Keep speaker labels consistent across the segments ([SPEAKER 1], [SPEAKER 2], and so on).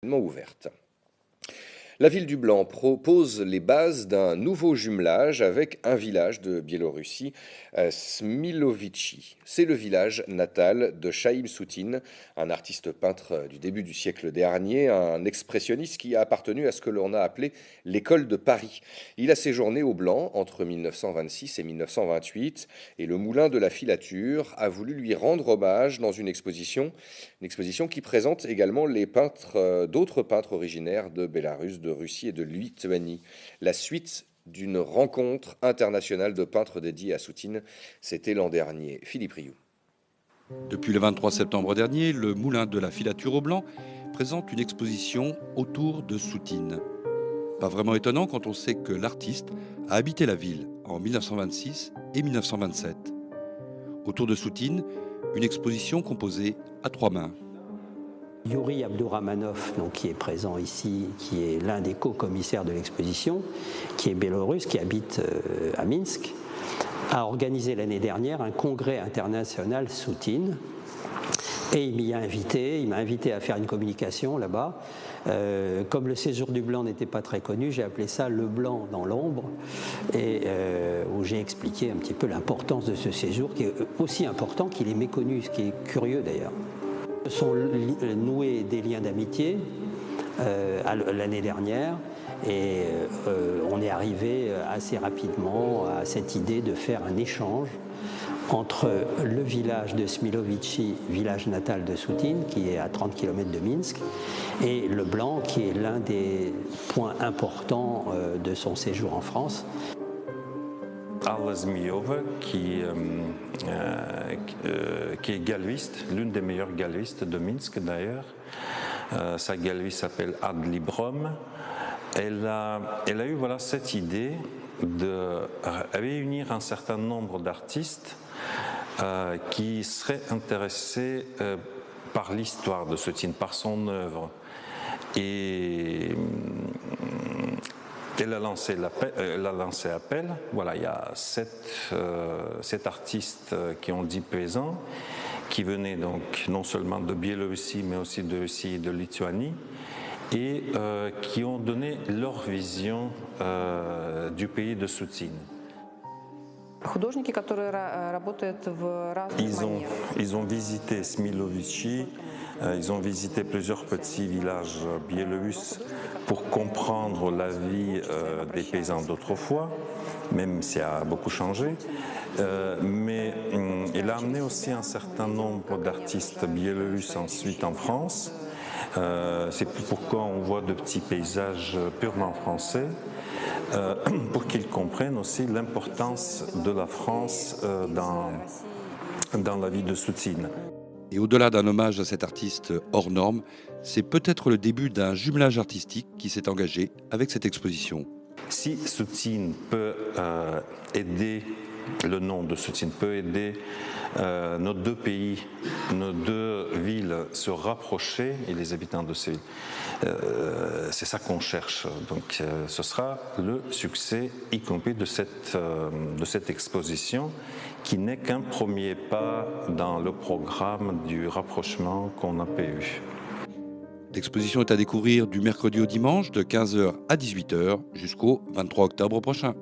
[SPEAKER 1] Ouverte. La ville du Blanc propose les bases d'un nouveau jumelage avec un village de Biélorussie, Smilovichi. C'est le village natal de Chaim Soutine, un artiste peintre du début du siècle dernier, un expressionniste qui a appartenu à ce que l'on a appelé l'école de Paris. Il a séjourné au Blanc entre 1926 et 1928 et le Moulin de la Filature a voulu lui rendre hommage dans une exposition qui présente également les peintres, d'autres peintres originaires de Bélarus, de Russie et de Lituanie. La suite d'une rencontre internationale de peintres dédiés à Soutine, c'était l'an dernier. Philippe Rioux.
[SPEAKER 2] Depuis le 23 septembre dernier, le Moulin de la Filature au Blanc présente une exposition autour de Soutine. Pas vraiment étonnant quand on sait que l'artiste a habité la ville en 1926 et 1927. Autour de Soutine, une exposition composée à trois mains.
[SPEAKER 3] Yuri Abdouramanov, donc, qui est présent ici, qui est l'un des co-commissaires de l'exposition, qui est biélorusse, qui habite à Minsk, a organisé l'année dernière un congrès international Soutine. Et il m'a invité à faire une communication là-bas. Comme le séjour du Blanc n'était pas très connu, j'ai appelé ça le Blanc dans l'ombre, et où j'ai expliqué un petit peu l'importance de ce séjour, qui est aussi important qu'il est méconnu, ce qui est curieux d'ailleurs. Se sont noués des liens d'amitié l'année dernière, et on est arrivé assez rapidement à cette idée de faire un échange entre le village de Smilovichi, village natal de Soutine, qui est à 30 km de Minsk, et le Blanc, qui est l'un des points importants de son séjour en France.
[SPEAKER 4] Alla Zmiova, qui est galviste, l'une des meilleures galvistes de Minsk d'ailleurs. Sa galerie s'appelle Ad Librom. Elle a eu cette idée de réunir un certain nombre d'artistes qui seraient intéressés par l'histoire de Soutine, par son œuvre. Et elle a lancé appel. Voilà, il y a sept artistes qui ont dit présents, qui venaient donc non seulement de Biélorussie, mais aussi de Russie et de Lituanie, et qui ont donné leur vision du pays de Soutine. Ils ont visité Smilovichi, ils ont visité plusieurs petits villages biélorusses pour comprendre la vie des paysans d'autrefois, même si ça a beaucoup changé. Mais il a amené aussi un certain nombre d'artistes biélorusses ensuite en France. C'est pourquoi on voit de petits paysages purement français, pour qu'ils comprennent aussi l'importance de la France dans la vie de Soutine.
[SPEAKER 2] Et au-delà d'un hommage à cet artiste hors norme, c'est peut-être le début d'un jumelage artistique qui s'est engagé avec cette exposition.
[SPEAKER 4] Si Soutine peut aider, le nom de Soutine peut aider nos deux pays, nos deux villes se rapprocher, et les habitants de ces villes, c'est ça qu'on cherche. Donc ce sera le succès, y compris de cette exposition, qui n'est qu'un premier pas dans le programme du rapprochement qu'on a prévu.
[SPEAKER 2] L'exposition est à découvrir du mercredi au dimanche de 15h à 18h jusqu'au 23 octobre prochain.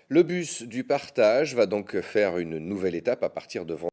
[SPEAKER 1] Le bus du partage va donc faire une nouvelle étape à partir de vendredi.